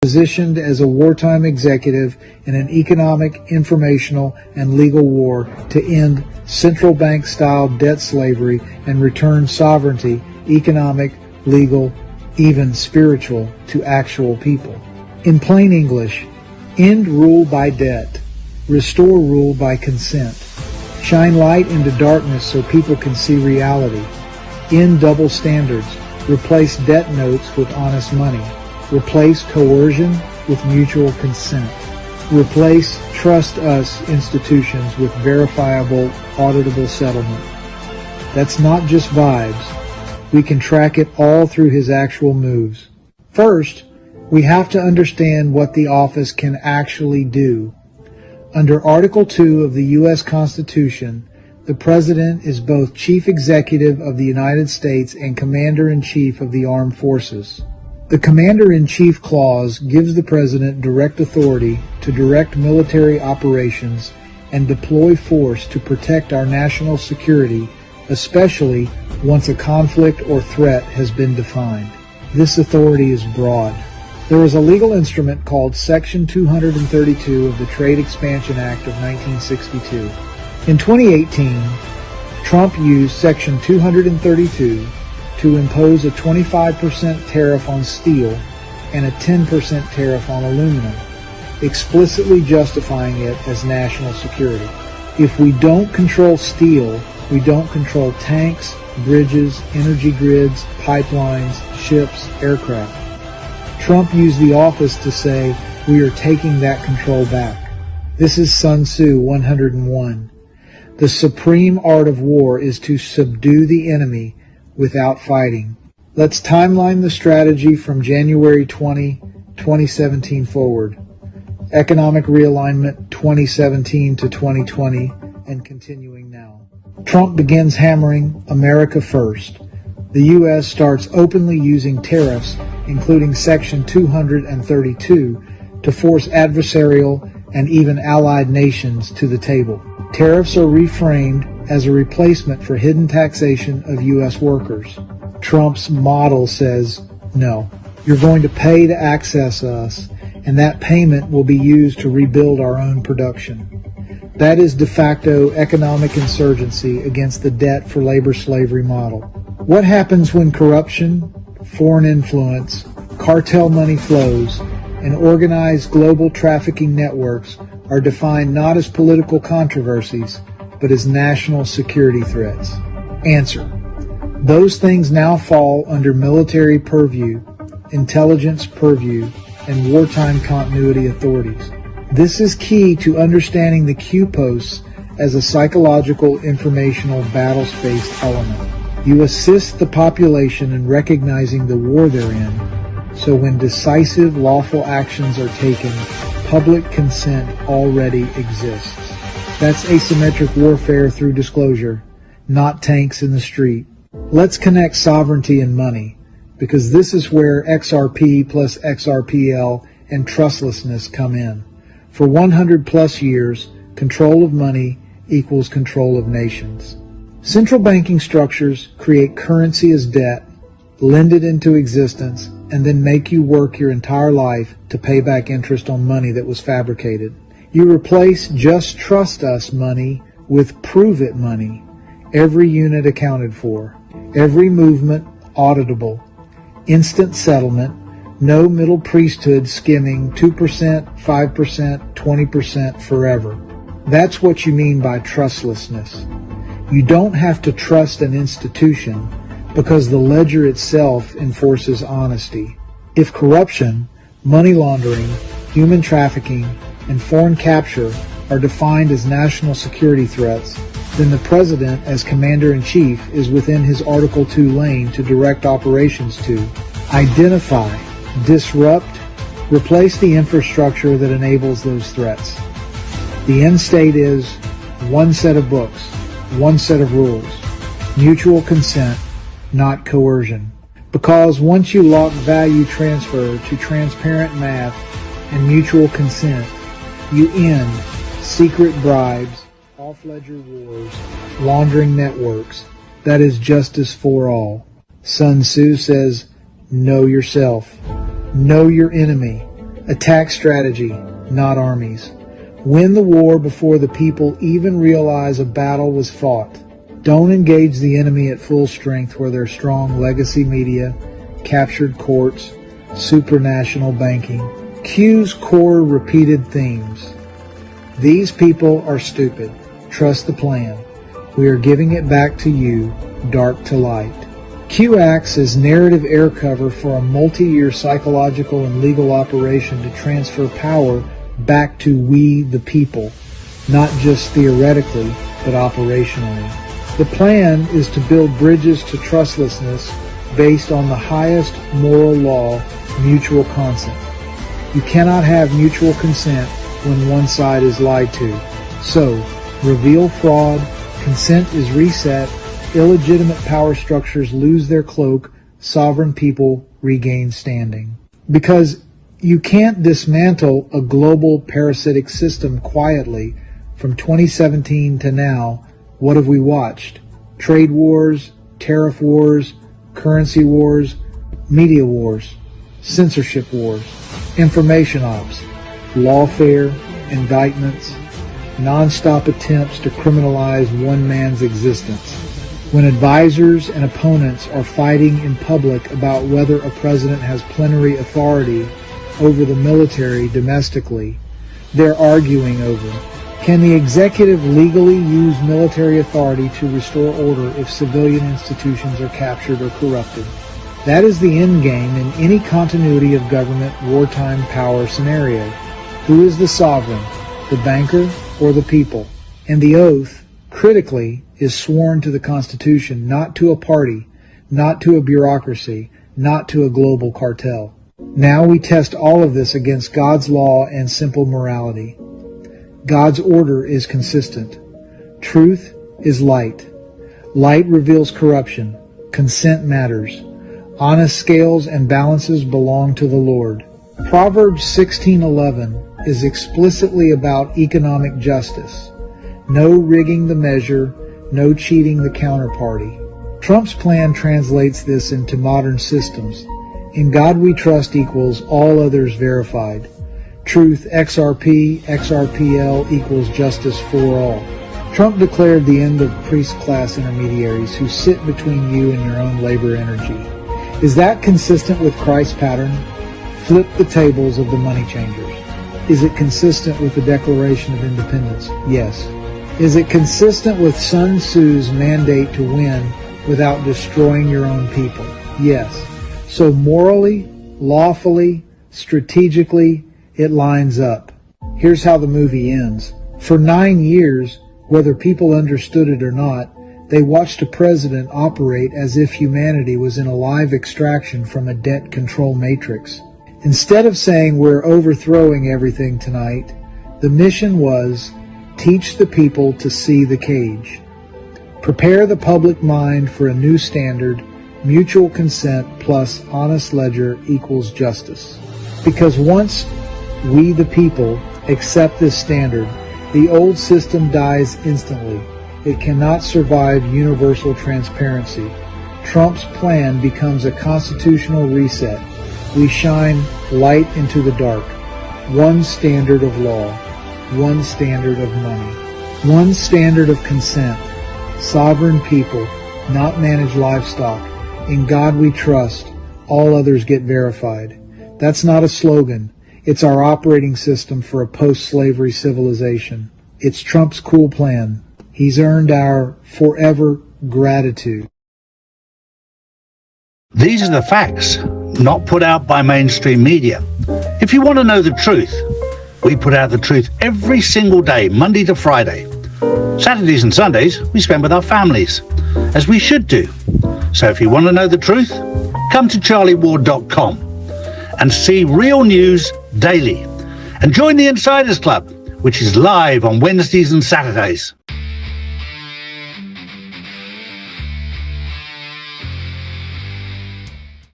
positioned as a wartime executive in an economic, informational, and legal war to end central bank-style debt slavery and return sovereignty, economic, legal, even spiritual, to actual people. In plain English, end rule by debt, restore rule by consent, shine light into darkness so people can see reality, end double standards, replace debt notes with honest money, replace coercion with mutual consent, replace trust us institutions with verifiable, auditable settlement. That's not just vibes. We can track it all through his actual moves. First, we have to understand what the office can actually do. Under Article 2 of the U.S. Constitution, the President is both Chief Executive of the United States and Commander-in-Chief of the Armed Forces. The Commander-in-Chief clause gives the President direct authority to direct military operations and deploy force to protect our national security, especially once a conflict or threat has been defined. This authority is broad. There is a legal instrument called Section 232 of the Trade Expansion Act of 1962. In 2018, Trump used Section 232 to impose a 25% tariff on steel and a 10% tariff on aluminum, explicitly justifying it as national security. If we don't control steel, we don't control tanks, bridges, energy grids, pipelines, ships, aircraft. Trump used the office to say, we are taking that control back. This is Sun Tzu 101. The supreme art of war is to subdue the enemy without fighting. Let's timeline the strategy from January 20, 2017 forward. Economic realignment 2017 to 2020 and continuing now. Trump begins hammering America first. The U.S. starts openly using tariffs, including Section 232, to force adversarial and even allied nations to the table. Tariffs are reframed as a replacement for hidden taxation of U.S. workers. Trump's model says, no, you're going to pay to access us, and that payment will be used to rebuild our own production. That is de facto economic insurgency against the debt for labor slavery model. What happens when corruption, foreign influence, cartel money flows, and organized global trafficking networks are defined not as political controversies, but as national security threats? Answer: those things now fall under military purview, intelligence purview, and wartime continuity authorities. This is key to understanding the Q posts as a psychological, informational, battle-spaced element. You assist the population in recognizing the war they're in, so when decisive, lawful actions are taken, public consent already exists. That's asymmetric warfare through disclosure, not tanks in the street. Let's connect sovereignty and money, because this is where XRP plus XRPL and trustlessness come in. For 100 plus years, control of money equals control of nations. Central banking structures create currency as debt, lend it into existence, and then make you work your entire life to pay back interest on money that was fabricated. You replace just trust us money with prove it money, every unit accounted for, every movement auditable, instant settlement, no middle priesthood skimming 2%, 5%, 20% forever. That's what you mean by trustlessness. You don't have to trust an institution because the ledger itself enforces honesty. If corruption, money laundering, human trafficking, and foreign capture are defined as national security threats, then the President, as Commander-in-Chief, is within his Article 2 lane to direct operations to identify, disrupt, replace the infrastructure that enables those threats. The end state is one set of books, one set of rules, mutual consent, not coercion. Because once you lock value transfer to transparent math and mutual consent, you end secret bribes, off-ledger wars, laundering networks. That is justice for all. Sun Tzu says, know yourself. Know your enemy. Attack strategy, not armies. Win the war before the people even realize a battle was fought. Don't engage the enemy at full strength where their strong legacy media, captured courts, supranational banking. Q's core repeated themes. These people are stupid. Trust the plan. We are giving it back to you, dark to light. Q acts as narrative air cover for a multi-year psychological and legal operation to transfer power back to we the people, not just theoretically, but operationally. The plan is to build bridges to trustlessness based on the highest moral law, mutual consent. You cannot have mutual consent when one side is lied to. So, reveal fraud, consent is reset, illegitimate power structures lose their cloak, sovereign people regain standing. Because you can't dismantle a global parasitic system quietly. From 2017 to now, what have we watched? Trade wars, tariff wars, currency wars, media wars, censorship wars, information ops, lawfare, indictments, non-stop attempts to criminalize one man's existence. When advisors and opponents are fighting in public about whether a president has plenary authority over the military domestically, they're arguing over, can the executive legally use military authority to restore order if civilian institutions are captured or corrupted? That is the endgame in any continuity of government wartime power scenario. Who is the sovereign, the banker or the people? And the oath, critically, is sworn to the Constitution, not to a party, not to a bureaucracy, not to a global cartel. Now we test all of this against God's law and simple morality. God's order is consistent. Truth is light. Light reveals corruption. Consent matters. Honest scales and balances belong to the Lord. Proverbs 16:11 is explicitly about economic justice. No rigging the measure, no cheating the counterparty. Trump's plan translates this into modern systems. In God we trust equals all others verified. Truth XRP, XRPL equals justice for all. Trump declared the end of priest class intermediaries who sit between you and your own labor energy. Is that consistent with Christ's pattern? Flip the tables of the money changers. Is it consistent with the Declaration of Independence? Yes. Is it consistent with Sun Tzu's mandate to win without destroying your own people? Yes. So morally, lawfully, strategically, it lines up. Here's how the movie ends. For 9 years, whether people understood it or not, they watched a president operate as if humanity was in a live extraction from a debt control matrix. Instead of saying we're overthrowing everything tonight, the mission was teach the people to see the cage. Prepare the public mind for a new standard, mutual consent plus honest ledger equals justice. Because once we the people accept this standard, the old system dies instantly. It cannot survive universal transparency. Trump's plan becomes a constitutional reset. We shine light into the dark. One standard of law. One standard of money. One standard of consent. Sovereign people, not managed livestock. In God we trust. All others get verified. That's not a slogan. It's our operating system for a post-slavery civilization. It's Trump's cool plan. He's earned our forever gratitude. These are the facts, not put out by mainstream media. If you want to know the truth, we put out the truth every single day, Monday to Friday. Saturdays and Sundays, we spend with our families, as we should do. So if you want to know the truth, come to charlieward.com and see real news daily. And join the Insiders Club, which is live on Wednesdays and Saturdays.